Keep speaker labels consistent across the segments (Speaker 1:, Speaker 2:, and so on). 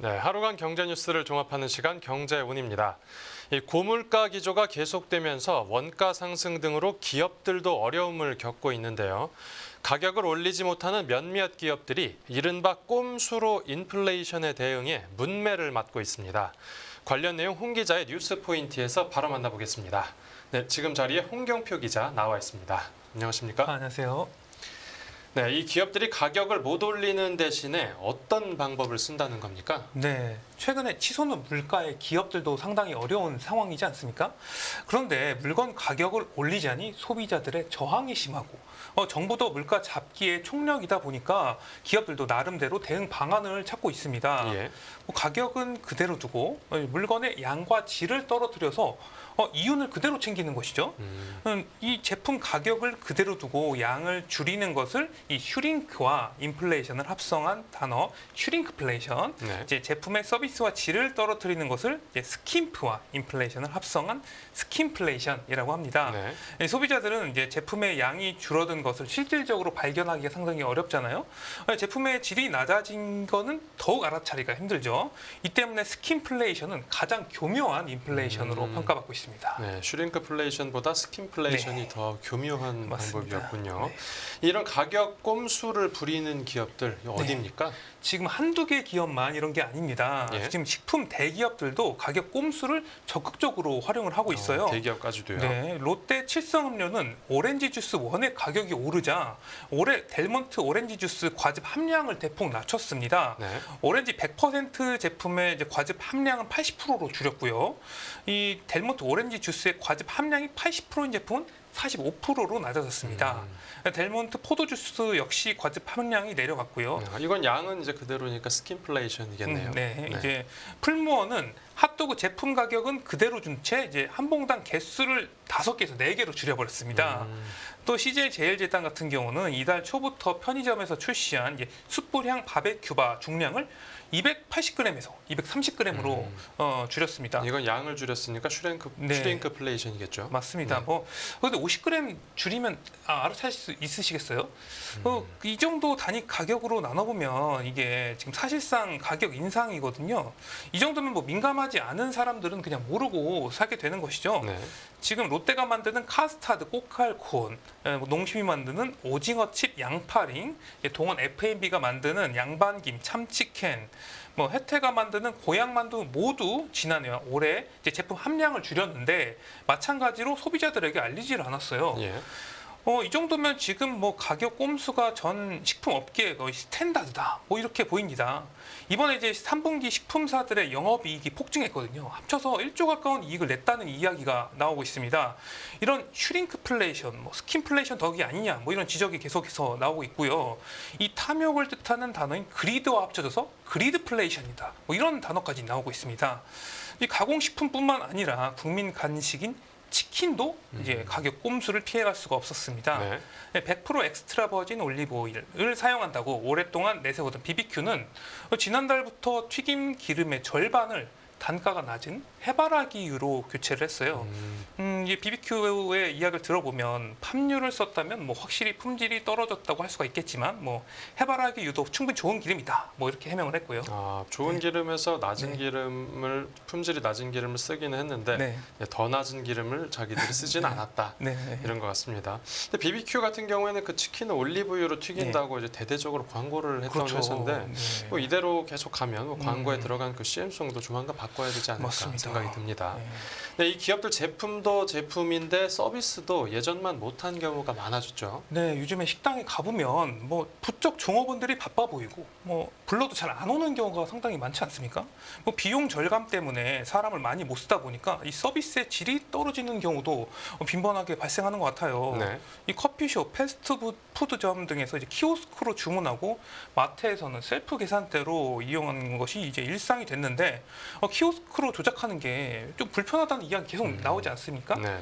Speaker 1: 네, 하루간 경제 뉴스를 종합하는 시간 경제운입니다. 이 고물가 기조가 계속되면서 원가 상승 등으로 기업들도 어려움을 겪고 있는데요. 가격을 올리지 못하는 몇몇 기업들이 이른바 꼼수로 인플레이션에 대응해 문매를 맞고 있습니다. 관련 내용 홍 기자의 뉴스 포인트에서 바로 만나보겠습니다. 네, 지금 자리에 홍경표 기자 나와 있습니다. 안녕하십니까?
Speaker 2: 안녕하세요.
Speaker 1: 네, 이 기업들이 가격을 못 올리는 대신에 어떤 방법을 쓴다는 겁니까?
Speaker 2: 네, 최근에 치솟는 물가에 기업들도 상당히 어려운 상황이지 않습니까? 그런데 물건 가격을 올리자니 소비자들의 저항이 심하고 정부도 물가 잡기에 총력이다 보니까 기업들도 나름대로 대응 방안을 찾고 있습니다.
Speaker 1: 예.
Speaker 2: 가격은 그대로 두고 물건의 양과 질을 떨어뜨려서 이윤을 그대로 챙기는 것이죠. 이 제품 가격을 그대로 두고 양을 줄이는 것을 이 슈링크와 인플레이션을 합성한 단어 슈링크플레이션,
Speaker 1: 네.
Speaker 2: 이제 제품의 서비스와 질을 떨어뜨리는 것을 이제 스킴프와 인플레이션을 합성한 스킴플레이션이라고 합니다.
Speaker 1: 네.
Speaker 2: 소비자들은 이제 제품의 양이 줄어든 것을 실질적으로 발견하기가 상당히 어렵잖아요. 제품의 질이 낮아진 거는 더욱 알아차리기가 힘들죠. 이 때문에 스킴플레이션은 가장 교묘한 인플레이션으로 평가받고 있습니다.
Speaker 1: 네, 슈링크플레이션보다 스킨플레이션이
Speaker 2: 네.
Speaker 1: 더 교묘한
Speaker 2: 맞습니다.
Speaker 1: 방법이었군요.
Speaker 2: 네.
Speaker 1: 이런 가격 꼼수를 부리는 기업들 어디입니까?
Speaker 2: 지금 한두 개 기업만 이런 게 아닙니다.
Speaker 1: 예.
Speaker 2: 지금 식품 대기업들도 가격 꼼수를 적극적으로 활용을 하고 있어요.
Speaker 1: 대기업까지도요.
Speaker 2: 네, 롯데 칠성음료는 오렌지 주스 원액 가격이 오르자 올해 델몬트 오렌지 주스 과즙 함량을 대폭 낮췄습니다.
Speaker 1: 네.
Speaker 2: 오렌지 100% 제품의 이제 과즙 함량은 80%로 줄였고요. 이 델몬트 오렌지 주스의 과즙 함량이 80%인 제품은 45%로 낮아졌습니다. 델몬트 포도 주스 역시 과즙 함량이 내려갔고요.
Speaker 1: 이건 양은 이제 그대로니까 스킨플레이션이겠네요.
Speaker 2: 네, 이제 풀무어는 핫도그 제품 가격은 그대로 준 채 이제 한 봉당 개수를 5개에서 4개로 줄여버렸습니다. 또 CJ 제일제당 같은 경우는 이달 초부터 편의점에서 출시한 이제 숯불향 바베큐바 중량을 280g에서 230g으로 줄였습니다.
Speaker 1: 이건 양을 줄였으니까
Speaker 2: 네.
Speaker 1: 슈링크플레이션이겠죠.
Speaker 2: 맞습니다.
Speaker 1: 네.
Speaker 2: 그런데 50g 줄이면 알아차릴 수 있으시겠어요? 이 정도 단위 가격으로 나눠보면 이게 지금 사실상 가격 인상이거든요. 이 정도면 뭐 민감하지 않은 사람들은 그냥 모르고 사게 되는 것이죠.
Speaker 1: 네.
Speaker 2: 지금 롯데가 만드는 카스타드, 꼬칼콘, 농심이 만드는 오징어칩, 양파링, 동원 F&B가 만드는 양반김, 참치캔, 혜태가 만드는 고향만두 모두 지난해 올해 이제 제품 함량을 줄였는데 마찬가지로 소비자들에게 알리질 않았어요.
Speaker 1: 예.
Speaker 2: 이 정도면 지금 가격 꼼수가 전 식품 업계의 거의 스탠다드다. 이렇게 보입니다. 이번에 이제 3분기 식품사들의 영업이익이 폭증했거든요. 합쳐서 1조 가까운 이익을 냈다는 이야기가 나오고 있습니다. 이런 슈링크플레이션, 스킨플레이션 덕이 아니냐, 이런 지적이 계속해서 나오고 있고요. 이 탐욕을 뜻하는 단어인 그리드와 합쳐져서 그리드플레이션이다. 이런 단어까지 나오고 있습니다. 이 가공식품뿐만 아니라 국민 간식인 치킨도 이제 가격 꼼수를 피해갈 수가 없었습니다.
Speaker 1: 네.
Speaker 2: 100% 엑스트라 버진 올리브 오일을 사용한다고 오랫동안 내세우던 BBQ는 지난달부터 튀김 기름의 절반을 단가가 낮은 해바라기유로 교체를 했어요. 이 BBQ의 이야기를 들어보면 팜유를 썼다면 확실히 품질이 떨어졌다고 할 수가 있겠지만 해바라기유도 충분히 좋은 기름이다. 이렇게 해명을 했고요.
Speaker 1: 좋은 기름에서 낮은
Speaker 2: 네.
Speaker 1: 기름을 품질이 낮은 기름을 쓰기는 했는데
Speaker 2: 네.
Speaker 1: 더 낮은 기름을 자기들이 쓰지는 않았다.
Speaker 2: 네.
Speaker 1: 이런 것 같습니다. 근데 BBQ 같은 경우에는 그 치킨을 올리브유로 튀긴다고 이제 대대적으로 광고를 했던
Speaker 2: 그렇죠.
Speaker 1: 회사인데
Speaker 2: 네.
Speaker 1: 이대로 계속 가면 광고에 들어간 그 CM송도 조만간 바꿔야 되지 않을까
Speaker 2: 맞습니다.
Speaker 1: 생각이 듭니다.
Speaker 2: 네.
Speaker 1: 네, 이 기업들 제품도 제품인데 서비스도 예전만 못한 경우가 많아졌죠.
Speaker 2: 네, 요즘에 식당에 가보면 부쩍 종업원들이 바빠 보이고 불러도 잘 안 오는 경우가 상당히 많지 않습니까? 비용 절감 때문에 사람을 많이 못 쓰다 보니까 이 서비스의 질이 떨어지는 경우도 빈번하게 발생하는 것 같아요.
Speaker 1: 네.
Speaker 2: 이 커피숍, 패스트푸드점 등에서 이제 키오스크로 주문하고 마트에서는 셀프 계산대로 이용하는 것이 이제 일상이 됐는데 키오스크로 조작하는 게 좀 불편하다는 이야기 계속 나오지 않습니까?
Speaker 1: 네.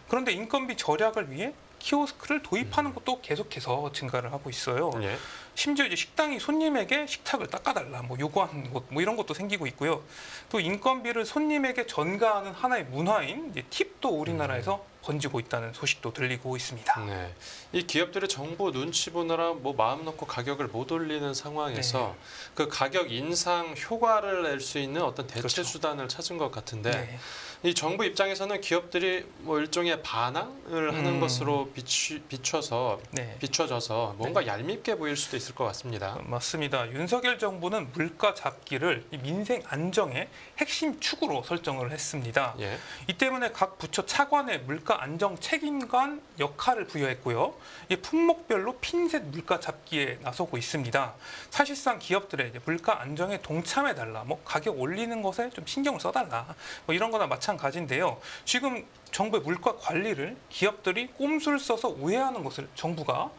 Speaker 2: 그런데 인건비 절약을 위해 키오스크를 도입하는 것도 계속해서 증가를 하고 있어요.
Speaker 1: 예.
Speaker 2: 심지어 이제 식당이 손님에게 식탁을 닦아달라 뭐 요구하는 곳 뭐 이런 것도 생기고 있고요. 또 인건비를 손님에게 전가하는 하나의 문화인 이제 팁도 우리나라에서 번지고 있다는 소식도 들리고 있습니다.
Speaker 1: 네. 이 기업들이 정부 눈치 보느라 뭐 마음 놓고 가격을 못 올리는 상황에서 그 가격 인상 효과를 낼 수 있는 어떤 대체
Speaker 2: 그렇죠.
Speaker 1: 수단을 찾은 것 같은데
Speaker 2: 네.
Speaker 1: 이 정부 입장에서는 기업들이 뭐 일종의 반항을 하는 것으로
Speaker 2: 네.
Speaker 1: 비춰져서 뭔가 얄밉게 보일 수도 있을 것 같습니다.
Speaker 2: 맞습니다. 윤석열 정부는 물가 잡기를 이 민생 안정의 핵심 축으로 설정을 했습니다.
Speaker 1: 예.
Speaker 2: 이 때문에 각 부처 차관의 물가 안정 책임관 역할을 부여했고요. 이 품목별로 핀셋 물가 잡기에 나서고 있습니다. 사실상 기업들의 이제 물가 안정에 동참해달라, 뭐 가격 올리는 것에 좀 신경을 써달라, 뭐 이런 거나 마찬가지인데요. 지금 정부의 물가 관리를 기업들이 꼼수를 써서 우회하는 것을 정부가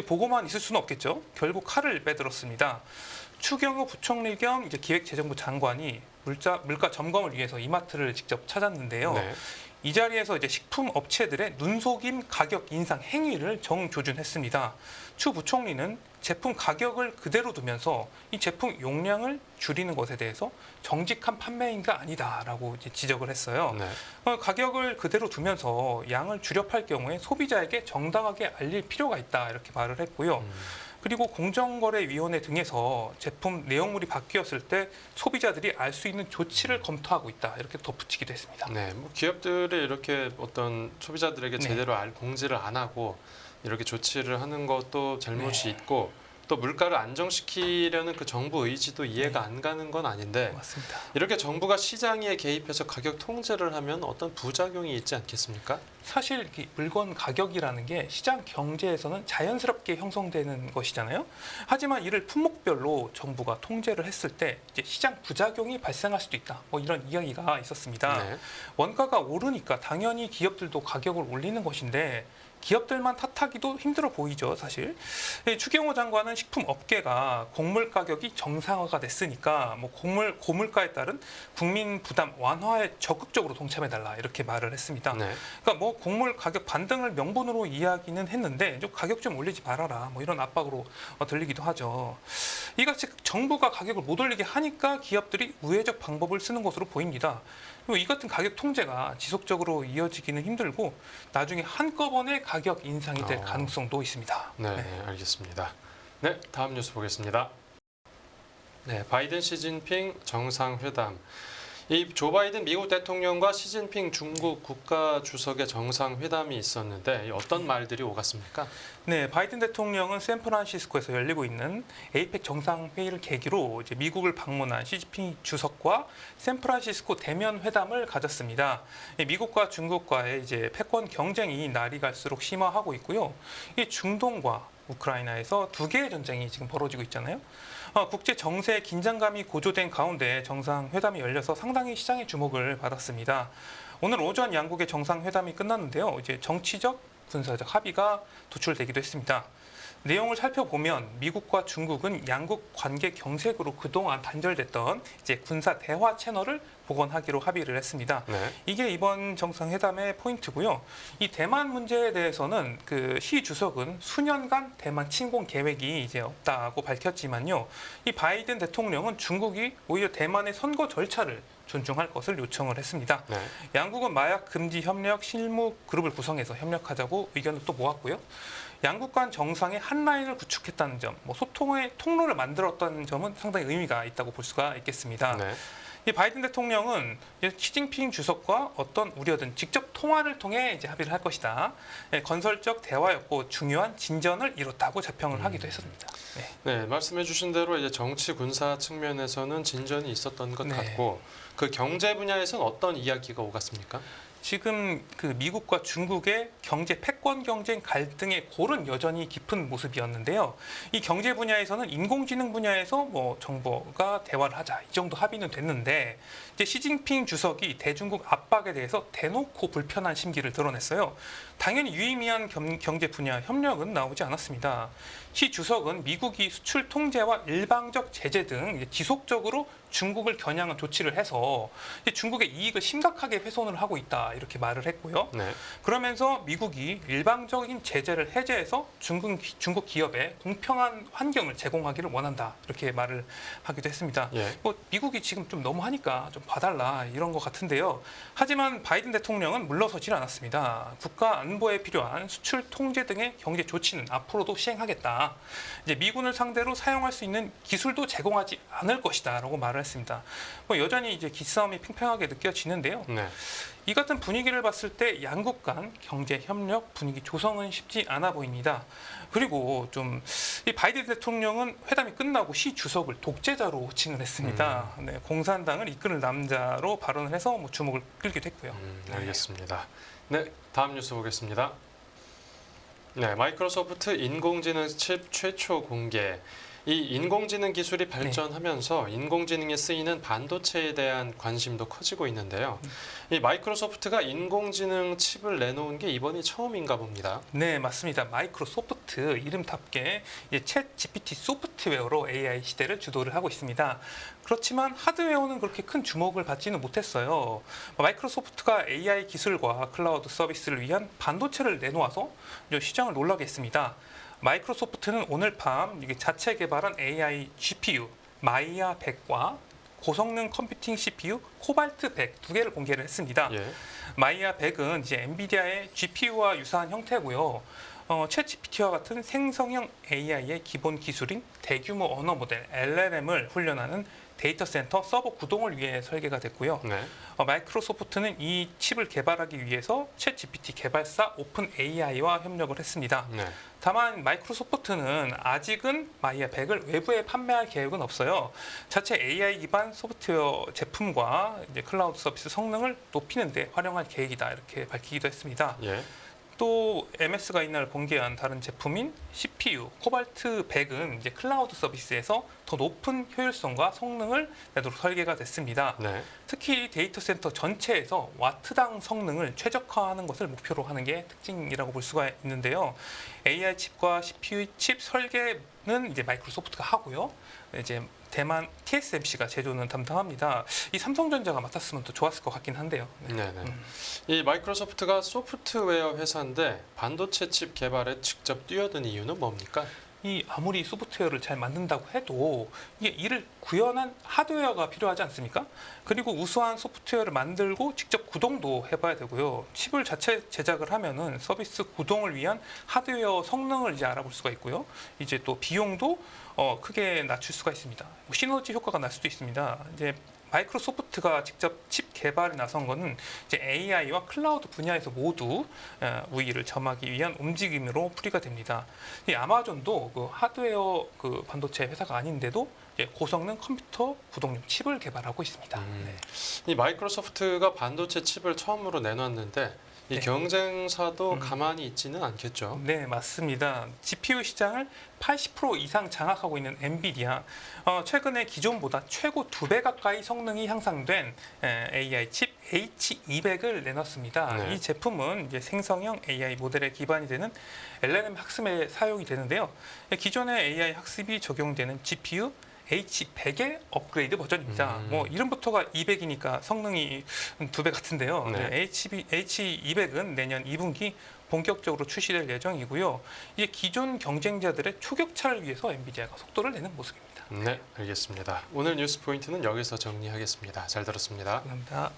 Speaker 2: 보고만 있을 수는 없겠죠. 결국 칼을 빼들었습니다. 추경호 부총리 겸 이제 기획재정부 장관이 물가 점검을 위해서 이마트를 직접 찾았는데요.
Speaker 1: 네.
Speaker 2: 이 자리에서 이제 식품 업체들의 눈속임 가격 인상 행위를 정조준했습니다. 추 부총리는 제품 가격을 그대로 두면서 이 제품 용량을 줄이는 것에 대해서 정직한 판매인가 아니다라고 이제 지적을 했어요.
Speaker 1: 네.
Speaker 2: 가격을 그대로 두면서 양을 줄여 팔 경우에 소비자에게 정당하게 알릴 필요가 있다 이렇게 말을 했고요. 그리고 공정거래위원회 등에서 제품 내용물이 바뀌었을 때 소비자들이 알 수 있는 조치를 검토하고 있다 이렇게 덧붙이기도 했습니다.
Speaker 1: 네, 뭐 기업들이 이렇게 어떤 소비자들에게
Speaker 2: 네.
Speaker 1: 제대로 공지를 안 하고 이렇게 조치를 하는 것도 잘못이
Speaker 2: 네.
Speaker 1: 있고 또 물가를 안정시키려는 그 정부 의지도 이해가 안 가는 건 아닌데
Speaker 2: 맞습니다.
Speaker 1: 이렇게 정부가 시장에 개입해서 가격 통제를 하면 어떤 부작용이 있지 않겠습니까?
Speaker 2: 사실 이 물건 가격이라는 게 시장 경제에서는 자연스럽게 형성되는 것이잖아요. 하지만 이를 품목별로 정부가 통제를 했을 때 이제 시장 부작용이 발생할 수도 있다. 뭐 이런 이야기가 있었습니다.
Speaker 1: 네.
Speaker 2: 원가가 오르니까 당연히 기업들도 가격을 올리는 것인데 기업들만 탓하기도 힘들어 보이죠, 사실. 추경호 장관은 식품 업계가 곡물 가격이 정상화가 됐으니까 뭐 고물가에 따른 국민 부담 완화에 적극적으로 동참해달라 이렇게 말을 했습니다.
Speaker 1: 네.
Speaker 2: 그러니까 뭐 곡물 가격 반등을 명분으로 이야기는 했는데 좀 가격 좀 올리지 말아라 뭐 이런 압박으로 들리기도 하죠. 이같이 정부가 가격을 못 올리게 하니까 기업들이 우회적 방법을 쓰는 것으로 보입니다. 그리고 이 같은 가격 통제가 지속적으로 이어지기는 힘들고 나중에 한꺼번에 가격 인상이 될 가능성도 있습니다.
Speaker 1: 네, 알겠습니다. 네, 다음 뉴스 보겠습니다. 네, 바이든 시진핑 정상회담. 이 조 바이든 미국 대통령과 시진핑 중국 국가 주석의 정상회담이 있었는데 어떤 말들이 오갔습니까?
Speaker 2: 네, 바이든 대통령은 샌프란시스코에서 열리고 있는 에이펙 정상회의를 계기로 이제 미국을 방문한 시진핑 주석과 샌프란시스코 대면 회담을 가졌습니다. 미국과 중국과의 이제 패권 경쟁이 날이 갈수록 심화하고 있고요. 이 중동과 우크라이나에서 두 개의 전쟁이 지금 벌어지고 있잖아요. 국제 정세 긴장감이 고조된 가운데 정상회담이 열려서 상당히 시장의 주목을 받았습니다. 오늘 오전 양국의 정상회담이 끝났는데요. 이제 정치적, 군사적 합의가 도출되기도 했습니다. 내용을 살펴보면 미국과 중국은 양국 관계 경색으로 그동안 단절됐던 이제 군사 대화 채널을 복원하기로 합의를 했습니다.
Speaker 1: 네.
Speaker 2: 이게 이번 정상회담의 포인트고요. 이 대만 문제에 대해서는 그 시 주석은 수년간 대만 침공 계획이 이제 없다고 밝혔지만요. 이 바이든 대통령은 중국이 오히려 대만의 선거 절차를 존중할 것을 요청을 했습니다.
Speaker 1: 네.
Speaker 2: 양국은 마약 금지 협력 실무 그룹을 구성해서 협력하자고 의견을 또 모았고요. 양국 간 정상의 한 라인을 구축했다는 점, 뭐 소통의 통로를 만들었다는 점은 상당히 의미가 있다고 볼 수가 있겠습니다.
Speaker 1: 네.
Speaker 2: 이 바이든 대통령은 시진핑 주석과 어떤 우려든 직접 통화를 통해 이제 합의를 할 것이다. 건설적 대화였고 중요한 진전을 이뤘다고 자평을 하기도 했습니다.
Speaker 1: 네, 말씀해주신 대로 이제 정치 군사 측면에서는 진전이 있었던 것 같고 그 경제 분야에서는 어떤 이야기가 오갔습니까?
Speaker 2: 지금 그 미국과 중국의 경제 패권 경쟁 갈등의 골은 여전히 깊은 모습이었는데요. 이 경제 분야에서는 인공지능 분야에서 뭐 정부가 대화를 하자 이 정도 합의는 됐는데 이제 시진핑 주석이 대중국 압박에 대해서 대놓고 불편한 심기를 드러냈어요. 당연히 유의미한 경제 분야 협력은 나오지 않았습니다. 시 주석은 미국이 수출 통제와 일방적 제재 등 이제 지속적으로 중국을 겨냥한 조치를 해서 이제 중국의 이익을 심각하게 훼손을 하고 있다 이렇게 말을 했고요.
Speaker 1: 네.
Speaker 2: 그러면서 미국이 일방적인 제재를 해제해서 중국 기업에 공평한 환경을 제공하기를 원한다 이렇게 말을 하기도 했습니다.
Speaker 1: 예.
Speaker 2: 뭐 미국이 지금 좀 너무하니까 좀 봐달라 이런 것 같은데요. 하지만 바이든 대통령은 물러서질 않았습니다. 국가 안보에 필요한 수출 통제 등의 경제 조치는 앞으로도 시행하겠다. 이제 미군을 상대로 사용할 수 있는 기술도 제공하지 않을 것이다라고 말을 했습니다. 뭐 여전히 이제 기싸움이 팽팽하게 느껴지는데요.
Speaker 1: 네.
Speaker 2: 이 같은 분위기를 봤을 때 양국 간 경제 협력 분위기 조성은 쉽지 않아 보입니다. 그리고 좀 이 바이든 대통령은 회담이 끝나고 시 주석을 독재자로 호칭을 했습니다. 네, 공산당을 이끄는 남자로 발언을 해서 뭐 주목을 끌기도 했고요.
Speaker 1: 알겠습니다. 네, 다음 뉴스 보겠습니다. 네, 마이크로소프트 인공지능 칩 최초 공개. 이 인공지능 기술이 발전하면서 인공지능에 쓰이는 반도체에 대한 관심도 커지고 있는데요. 이 마이크로소프트가 인공지능 칩을 내놓은 게 이번이 처음인가 봅니다.
Speaker 2: 네, 맞습니다. 마이크로소프트 이름답게 이제 챗 GPT 소프트웨어로 AI 시대를 주도를 하고 있습니다. 그렇지만 하드웨어는 그렇게 큰 주목을 받지는 못했어요. 마이크로소프트가 AI 기술과 클라우드 서비스를 위한 반도체를 내놓아서 시장을 놀라게 했습니다. 마이크로소프트는 오늘 밤 자체 개발한 AI GPU 마이아 100과 고성능 컴퓨팅 CPU 코발트 100 두 개를 공개를 했습니다.
Speaker 1: 예.
Speaker 2: 마이아 100은 이제 엔비디아의 GPU와 유사한 형태고요. 챗GPT와 같은 생성형 AI의 기본 기술인 대규모 언어 모델 LLM을 훈련하는 데이터 센터 서버 구동을 위해 설계가 됐고요.
Speaker 1: 네.
Speaker 2: 마이크로소프트는 이 칩을 개발하기 위해서 챗GPT 개발사 오픈 AI와 협력을 했습니다.
Speaker 1: 네.
Speaker 2: 다만 마이크로소프트는 아직은 마이아 100을 외부에 판매할 계획은 없어요. 자체 AI 기반 소프트웨어 제품과 이제 클라우드 서비스 성능을 높이는 데 활용할 계획이다 이렇게 밝히기도 했습니다.
Speaker 1: 예.
Speaker 2: 또 MS가 이날 공개한 다른 제품인 CPU 코발트 100은 이제 클라우드 서비스에서 더 높은 효율성과 성능을 내도록 설계가 됐습니다.
Speaker 1: 네.
Speaker 2: 특히 데이터 센터 전체에서 와트당 성능을 최적화하는 것을 목표로 하는 게 특징이라고 볼 수가 있는데요. AI 칩과 CPU 칩 설계는 이제 마이크로소프트가 하고요. 이제 대만 TSMC가 제조는 담당합니다. 이 삼성전자가 맡았으면 더 좋았을 것 같긴 한데요. 네.
Speaker 1: 네네. 이 마이크로소프트가 소프트웨어 회사인데 반도체 칩 개발에 직접 뛰어든 이유는 뭡니까?
Speaker 2: 이 아무리 소프트웨어를 잘 만든다고 해도 이게 이를 구현한 하드웨어가 필요하지 않습니까? 그리고 우수한 소프트웨어를 만들고 직접 구동도 해봐야 되고요. 칩을 자체 제작을 하면은 서비스 구동을 위한 하드웨어 성능을 이제 알아볼 수가 있고요. 이제 또 비용도 크게 낮출 수가 있습니다. 시너지 효과가 날 수도 있습니다. 이제 마이크로소프트가 직접 칩 개발에 나선 것은 이제 AI와 클라우드 분야에서 모두 우위를 점하기 위한 움직임으로 풀이가 됩니다. 이 아마존도 그 하드웨어 그 반도체 회사가 아닌데도 이제 고성능 컴퓨터 구동용 칩을 개발하고 있습니다. 네.
Speaker 1: 이 마이크로소프트가 반도체 칩을 처음으로 내놨는데 이
Speaker 2: 네.
Speaker 1: 경쟁사도 가만히 있지는 않겠죠.
Speaker 2: 네, 맞습니다. GPU 시장을 80% 이상 장악하고 있는 엔비디아, 최근에 기존보다 최고 2배 가까이 성능이 향상된 AI 칩 H200을 내놨습니다.
Speaker 1: 네.
Speaker 2: 이 제품은 이제 생성형 AI 모델에 기반이 되는 LLM 학습에 사용이 되는데요. 기존의 AI 학습이 적용되는 GPU H100의 업그레이드 버전입니다. 뭐 이름부터가 200이니까 성능이 2배 같은데요.
Speaker 1: 네.
Speaker 2: H200은 내년 2분기 본격적으로 출시될 예정이고요. 이제 기존 경쟁자들의 초격차를 위해서 엔비디아가 속도를 내는 모습입니다.
Speaker 1: 네, 알겠습니다. 오늘 뉴스 포인트는 여기서 정리하겠습니다. 잘 들었습니다.
Speaker 2: 감사합니다.